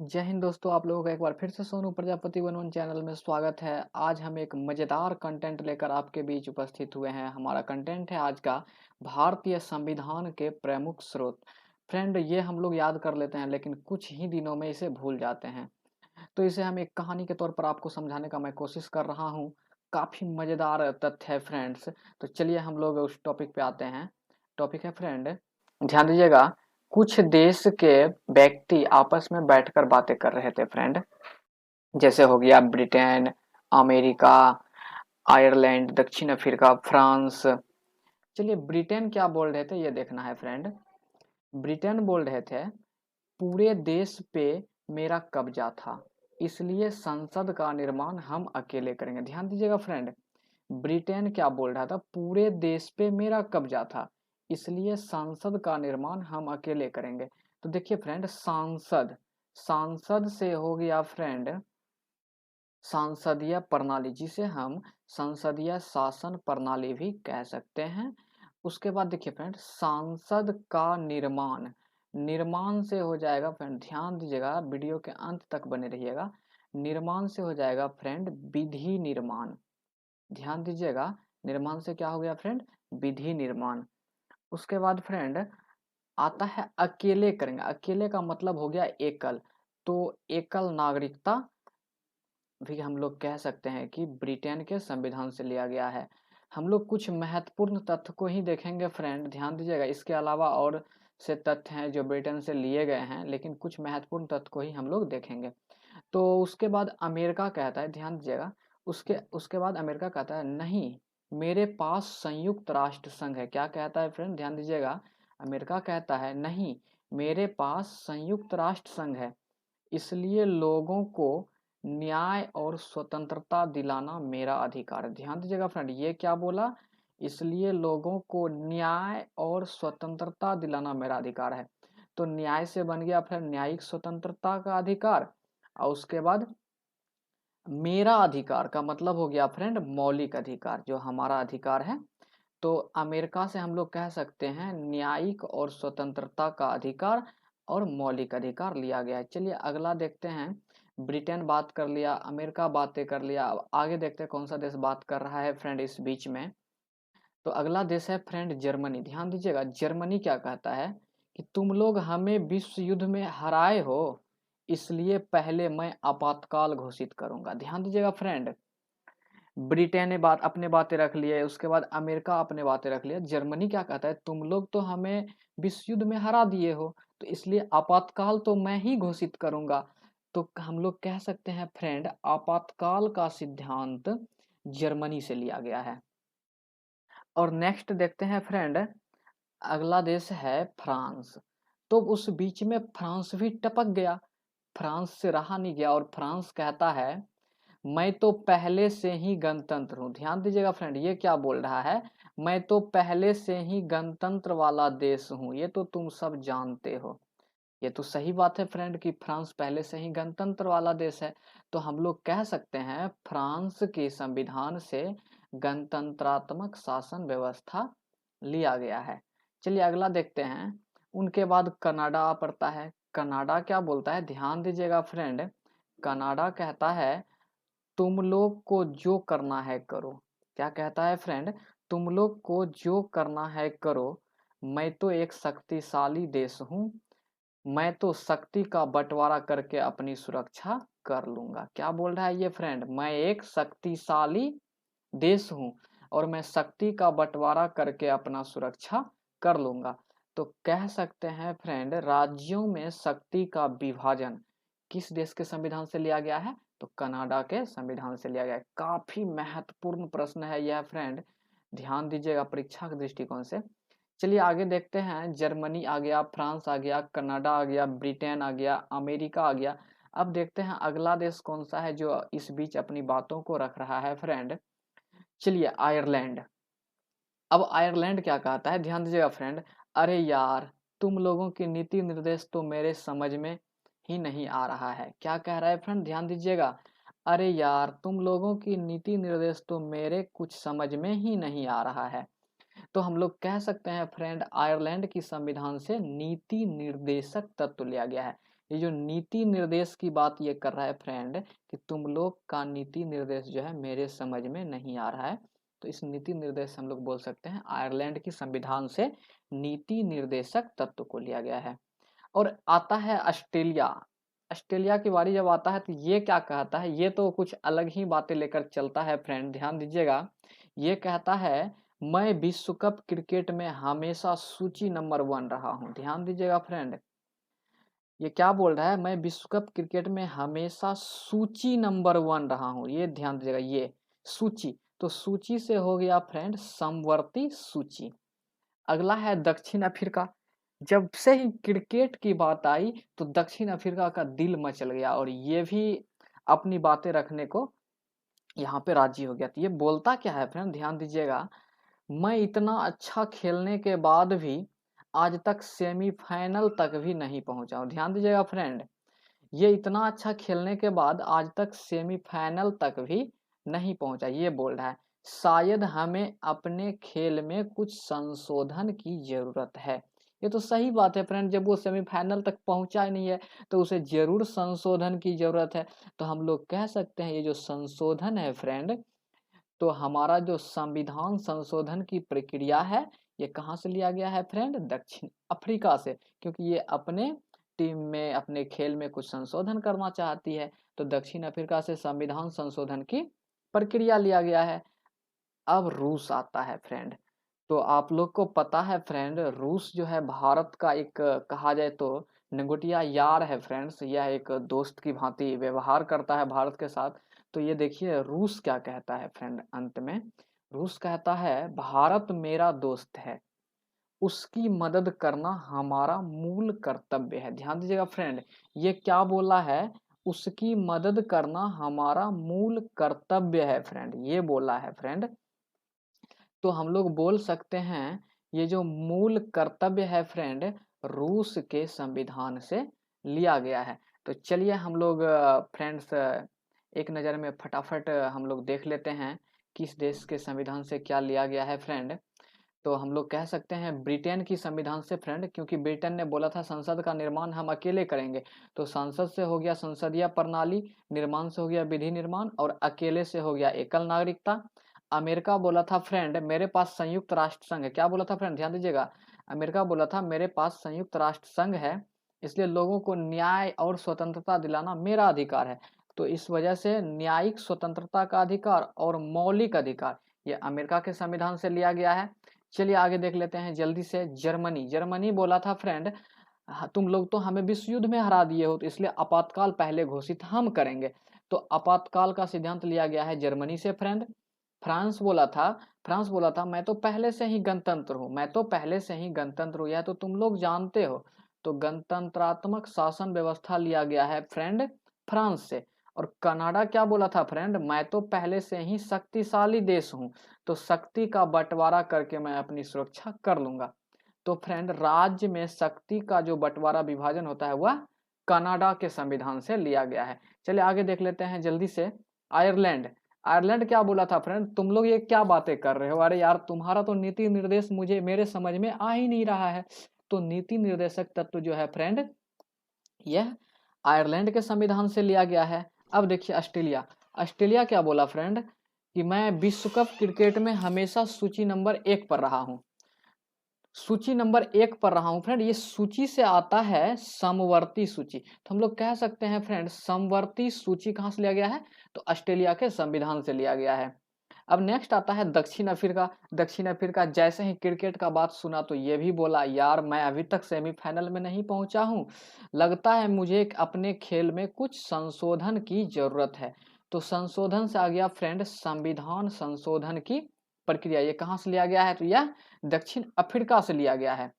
जय हिंद दोस्तों, आप लोगों का एक बार फिर से Sonu Prajapati one one channel में स्वागत है। आज हम एक मज़ेदार कंटेंट लेकर आपके बीच उपस्थित हुए हैं। हमारा कंटेंट है आज का भारतीय संविधान के प्रमुख स्रोत। फ्रेंड, ये हम लोग याद कर लेते हैं लेकिन कुछ ही दिनों में इसे भूल जाते हैं। तो इसे हम एक कहानी के तौर पर आपको समझाने का मैं कोशिश कर रहा हूँ। काफ़ी मज़ेदार तथ्य है फ्रेंड्स। तो चलिए हम लोग उस टॉपिक पे आते हैं। टॉपिक है फ्रेंड, ध्यान दीजिएगा। कुछ देश के व्यक्ति आपस में बैठकर बातें कर रहे थे फ्रेंड। जैसे हो गया ब्रिटेन, अमेरिका, आयरलैंड, दक्षिण अफ्रीका, फ्रांस। चलिए ब्रिटेन क्या बोल रहे थे ये देखना है फ्रेंड। ब्रिटेन बोल रहे थे, पूरे देश पे मेरा कब्जा था, इसलिए संसद का निर्माण हम अकेले करेंगे। ध्यान दीजिएगा फ्रेंड, ब्रिटेन क्या बोल रहा था, पूरे देश पे मेरा कब्जा था, इसलिए संसद का निर्माण हम अकेले करेंगे। तो देखिए फ्रेंड, सांसद, सांसद से हो गया फ्रेंड सांसदीय प्रणाली, जिसे हम संसदीय शासन प्रणाली भी कह सकते हैं। उसके बाद देखिए फ्रेंड, सांसद का निर्माण, निर्माण से हो जाएगा फ्रेंड, ध्यान दीजिएगा, वीडियो के अंत तक बने रहिएगा। निर्माण से हो जाएगा फ्रेंड विधि निर्माण। ध्यान दीजिएगा, निर्माण से क्या हो गया फ्रेंड, विधि निर्माण। उसके बाद फ्रेंड आता है अकेले करेंगे। अकेले का मतलब हो गया एकल। तो एकल नागरिकता भी हम लोग कह सकते हैं कि ब्रिटेन के संविधान से लिया गया है। हम लोग कुछ महत्वपूर्ण तथ्य को ही देखेंगे फ्रेंड, ध्यान दीजिएगा। इसके अलावा और से तथ्य हैं जो ब्रिटेन से लिए गए हैं, लेकिन कुछ महत्वपूर्ण तथ्य को ही हम लोग देखेंगे। तो उसके बाद अमेरिका कहता है, ध्यान दीजिएगा, उसके उसके बाद अमेरिका कहता है नहीं, मेरे पास संयुक्त राष्ट्र संघ है। क्या कहता है फ्रेंड, ध्यान दीजिएगा, अमेरिका कहता है नहीं, मेरे पास संयुक्त राष्ट्र संघ है, इसलिए लोगों को न्याय और स्वतंत्रता दिलाना मेरा अधिकार है। ध्यान दीजिएगा फ्रेंड, ये क्या बोला, इसलिए लोगों को न्याय और स्वतंत्रता दिलाना मेरा अधिकार है। तो न्याय से बन गया फ्रेंड न्यायिक स्वतंत्रता का अधिकार, और उसके बाद मेरा अधिकार का मतलब हो गया फ्रेंड मौलिक अधिकार, जो हमारा अधिकार है। तो अमेरिका से हम लोग कह सकते हैं न्यायिक और स्वतंत्रता का अधिकार और मौलिक अधिकार लिया गया है। चलिए अगला देखते हैं। ब्रिटेन बात कर लिया, अमेरिका बातें कर लिया, अब आगे देखते हैं कौन सा देश बात कर रहा है फ्रेंड इस बीच में। तो अगला देश है फ्रेंड जर्मनी। ध्यान दीजिएगा, जर्मनी क्या कहता है कि तुम लोग हमें विश्व युद्ध में हराए हो, इसलिए पहले मैं आपातकाल घोषित करूंगा। ध्यान दीजिएगा फ्रेंड, ब्रिटेन ने बात अपने बातें रख लिए, उसके बाद अमेरिका अपने बातें रख लिया, जर्मनी क्या कहता है, तुम लोग तो हमें विश्व युद्ध में हरा दिए हो, तो इसलिए आपातकाल तो मैं ही घोषित करूंगा। तो हम लोग कह सकते हैं फ्रेंड आपातकाल का सिद्धांत जर्मनी से लिया गया है। और नेक्स्ट देखते हैं फ्रेंड, अगला देश है फ्रांस। तो उस बीच में फ्रांस भी टपक गया, फ्रांस से रहा नहीं गया, और फ्रांस कहता है मैं तो पहले से ही गणतंत्र हूँ। ध्यान दीजिएगा फ्रेंड, ये क्या बोल रहा है, मैं तो पहले से ही गणतंत्र वाला देश हूँ, ये तो तुम सब जानते हो। ये तो सही बात है फ्रेंड कि फ्रांस पहले से ही गणतंत्र वाला देश है। तो हम लोग कह सकते हैं फ्रांस के संविधान से गणतंत्रात्मक शासन व्यवस्था लिया गया है। चलिए अगला देखते हैं। उनके बाद कनाडा पड़ता है। कनाडा क्या बोलता है, ध्यान दीजिएगा फ्रेंड, कनाडा कहता है तुम लोग को जो करना है करो। क्या कहता है फ्रेंड, तुम लोग को जो करना है करो, मैं तो एक शक्तिशाली देश हूँ, मैं तो शक्ति का बंटवारा करके अपनी सुरक्षा कर लूंगा। क्या बोल रहा है ये फ्रेंड, मैं एक शक्तिशाली देश हूँ और मैं शक्ति का बंटवारा करके अपना सुरक्षा कर लूंगा। तो कह सकते हैं फ्रेंड राज्यों में शक्ति का विभाजन किस देश के संविधान से लिया गया है, तो कनाडा के संविधान से लिया गया है। काफी महत्वपूर्ण प्रश्न है यह फ्रेंड, ध्यान दीजिएगा परीक्षा के दृष्टिकोण से। चलिए आगे देखते हैं, जर्मनी आ गया, फ्रांस आ गया, कनाडा आ गया, ब्रिटेन आ गया, अमेरिका आ गया। अब देखते हैं अगला देश कौन सा है जो इस बीच अपनी बातों को रख रहा है फ्रेंड। चलिए आयरलैंड। अब आयरलैंड क्या कहता है, ध्यान दीजिएगा फ्रेंड, अरे यार तुम लोगों की नीति निर्देश तो मेरे समझ में ही नहीं आ रहा है। क्या कह रहा है फ्रेंड, ध्यान दीजिएगा, अरे यार तुम लोगों की नीति निर्देश तो मेरे कुछ समझ में ही नहीं आ रहा है। तो हम लोग कह सकते हैं फ्रेंड आयरलैंड की संविधान से नीति निर्देशक तत्व लिया गया है। ये जो नीति निर्देश की बात ये कर रहा है फ्रेंड कि तुम लोग का नीति निर्देश जो है मेरे समझ में नहीं आ रहा है। तो इस नीति निर्देश हम लोग बोल सकते हैं आयरलैंड की संविधान से नीति निर्देशक तत्व को लिया गया है। और आता है ऑस्ट्रेलिया। ऑस्ट्रेलिया की बारी जब आता है तो ये क्या कहता है, ये तो कुछ अलग ही बातें लेकर चलता है फ्रेंड, ध्यान दीजिएगा। ये कहता है मैं विश्व कप क्रिकेट में हमेशा सूची नंबर 1 रहा हूँ। ध्यान दीजिएगा फ्रेंड, ये क्या बोल रहा है, मैं विश्व कप क्रिकेट में हमेशा सूची नंबर 1 रहा हूँ। ये ध्यान दीजिएगा, ये सूची, तो सूची से हो गया फ्रेंड समवर्ती सूची। अगला है दक्षिण अफ्रीका। जब से ही क्रिकेट की बात आई तो दक्षिण अफ्रीका का दिल मचल गया और ये भी अपनी बातें रखने को यहाँ पे राजी हो गया। तो ये बोलता क्या है फ्रेंड, ध्यान दीजिएगा, मैं इतना अच्छा खेलने के बाद भी आज तक सेमीफाइनल तक भी नहीं पहुंचा हूँ। ध्यान दीजिएगा फ्रेंड, ये इतना अच्छा खेलने के बाद आज तक सेमीफाइनल तक भी नहीं पहुंचा। ये बोल रहा है शायद हमें अपने खेल में कुछ संशोधन की जरूरत है। ये तो सही बात है फ्रेंड, जब वो सेमीफाइनल तक पहुंचा ही नहीं है तो उसे जरूर संशोधन की जरूरत है। तो हम लोग कह सकते हैं ये जो संशोधन है फ्रेंड, तो हमारा जो संविधान संशोधन की प्रक्रिया है ये कहाँ से लिया गया है फ्रेंड, दक्षिण अफ्रीका से, क्योंकि ये अपने टीम में अपने खेल में कुछ संशोधन करना चाहती है। तो दक्षिण अफ्रीका से संविधान संशोधन की प्रक्रिया लिया गया है। अब रूस आता है फ्रेंड। तो आप लोग को पता है फ्रेंड, रूस जो है भारत का एक कहा जाए तो निगोटिया यार है फ्रेंड्स। यह एक दोस्त की भांति व्यवहार करता है भारत के साथ। तो ये देखिए रूस क्या कहता है फ्रेंड, अंत में रूस कहता है भारत मेरा दोस्त है, उसकी मदद करना हमारा मूल कर्तव्य है। ध्यान दीजिएगा फ्रेंड, ये क्या बोला है, उसकी मदद करना हमारा मूल कर्तव्य है फ्रेंड, ये बोला है फ्रेंड। तो हम लोग बोल सकते हैं ये जो मूल कर्तव्य है फ्रेंड, रूस के संविधान से लिया गया है। तो चलिए हम लोग फ्रेंड्स एक नज़र में फटाफट हम लोग देख लेते हैं किस देश के संविधान से क्या लिया गया है फ्रेंड। तो हम लोग कह सकते हैं ब्रिटेन की संविधान से फ्रेंड, क्योंकि ब्रिटेन ने बोला था संसद का निर्माण हम अकेले करेंगे। तो संसद से हो गया संसदीय प्रणाली, निर्माण से हो गया विधि निर्माण, और अकेले से हो गया एकल नागरिकता। अमेरिका बोला था फ्रेंड मेरे पास संयुक्त राष्ट्र संघ है। क्या बोला था फ्रेंड, ध्यान दीजिएगा, अमेरिका बोला था मेरे पास संयुक्त राष्ट्र संघ है, इसलिए लोगों को न्याय और स्वतंत्रता दिलाना मेरा अधिकार है। तो इस वजह से न्यायिक स्वतंत्रता का अधिकार और मौलिक अधिकार ये अमेरिका के संविधान से लिया गया है। चलिए आगे देख लेते हैं जल्दी से। जर्मनी, जर्मनी बोला था फ्रेंड तुम लोग तो हमें विश्व युद्ध में हरा दिए हो, तो इसलिए आपातकाल पहले घोषित हम करेंगे। तो आपातकाल का सिद्धांत लिया गया है जर्मनी से फ्रेंड। फ्रांस बोला था, फ्रांस बोला था मैं तो पहले से ही गणतंत्र हूँ, मैं तो पहले से ही गणतंत्र हूँ, यह तो तुम लोग जानते हो। तो गणतंत्रात्मक शासन व्यवस्था लिया गया है फ्रेंड फ्रांस से। और कनाडा क्या बोला था फ्रेंड, मैं तो पहले से ही शक्तिशाली देश हूँ, तो शक्ति का बंटवारा करके मैं अपनी सुरक्षा कर लूंगा। तो फ्रेंड राज्य में शक्ति का जो बंटवारा विभाजन होता है वह कनाडा के संविधान से लिया गया है। चलिए आगे देख लेते हैं जल्दी से। आयरलैंड, आयरलैंड क्या बोला था फ्रेंड, तुम लोग ये क्या बातें कर रहे हो, अरे यार तुम्हारा तो नीति निर्देश मुझे मेरे समझ में आ ही नहीं रहा है। तो नीति निर्देशक तत्व जो है फ्रेंड यह आयरलैंड के संविधान से लिया गया है। अब देखिए ऑस्ट्रेलिया, ऑस्ट्रेलिया क्या बोला फ्रेंड कि मैं विश्व कप क्रिकेट में हमेशा सूची नंबर 1 पर रहा हूँ, सूची नंबर 1 पर रहा हूँ फ्रेंड। ये सूची से आता है समवर्ती सूची। तो हम लोग कह सकते हैं फ्रेंड समवर्ती सूची कहाँ से लिया गया है, तो ऑस्ट्रेलिया के संविधान से लिया गया है। अब नेक्स्ट आता है दक्षिण अफ्रीका। दक्षिण अफ्रीका जैसे ही क्रिकेट का बात सुना तो ये भी बोला यार मैं अभी तक सेमीफाइनल में नहीं पहुंचा हूँ, लगता है मुझे अपने खेल में कुछ संशोधन की जरूरत है। तो संशोधन से आ गया फ्रेंड संविधान संशोधन की प्रक्रिया। ये कहाँ से लिया गया है, तो यह दक्षिण अफ्रीका से लिया गया है।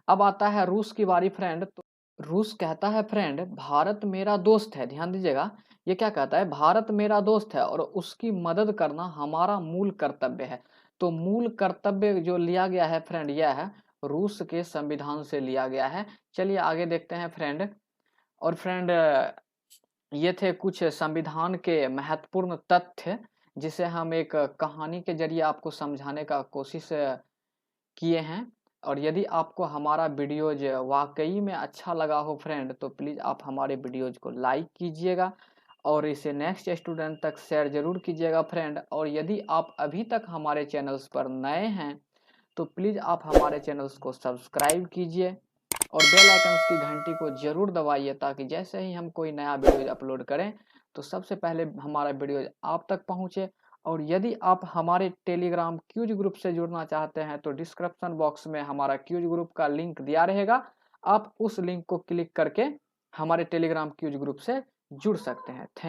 अब आता है रूस की बारी फ्रेंड। तो रूस कहता है फ्रेंड भारत मेरा दोस्त है। ध्यान दीजिएगा, ये क्या कहता है, भारत मेरा दोस्त है और उसकी मदद करना हमारा मूल कर्तव्य है। तो मूल कर्तव्य जो लिया गया है फ्रेंड यह है रूस के संविधान से लिया गया है। चलिए आगे देखते हैं फ्रेंड। और फ्रेंड ये थे कुछ संविधान के महत्वपूर्ण तथ्य जिसे हम एक कहानी के जरिए आपको समझाने का कोशिश किए हैं। और यदि आपको हमारा वीडियोज वाकई में अच्छा लगा हो फ्रेंड, तो प्लीज़ आप हमारे वीडियोज को लाइक कीजिएगा और इसे नेक्स्ट स्टूडेंट तक शेयर जरूर कीजिएगा फ्रेंड। और यदि आप अभी तक हमारे चैनल्स पर नए हैं तो प्लीज़ आप हमारे चैनल्स को सब्सक्राइब कीजिए और बेल आइकन्स की घंटी को जरूर दबाइए, ताकि जैसे ही हम कोई नया वीडियो अपलोड करें तो सबसे पहले हमारा वीडियो आप तक पहुंचे। और यदि आप हमारे टेलीग्राम क्यूज ग्रुप से जुड़ना चाहते हैं तो डिस्क्रिप्शन बॉक्स में हमारा क्यूज ग्रुप का लिंक दिया रहेगा, आप उस लिंक को क्लिक करके हमारे टेलीग्राम क्यूज ग्रुप से जुड़ सकते हैं। थैंक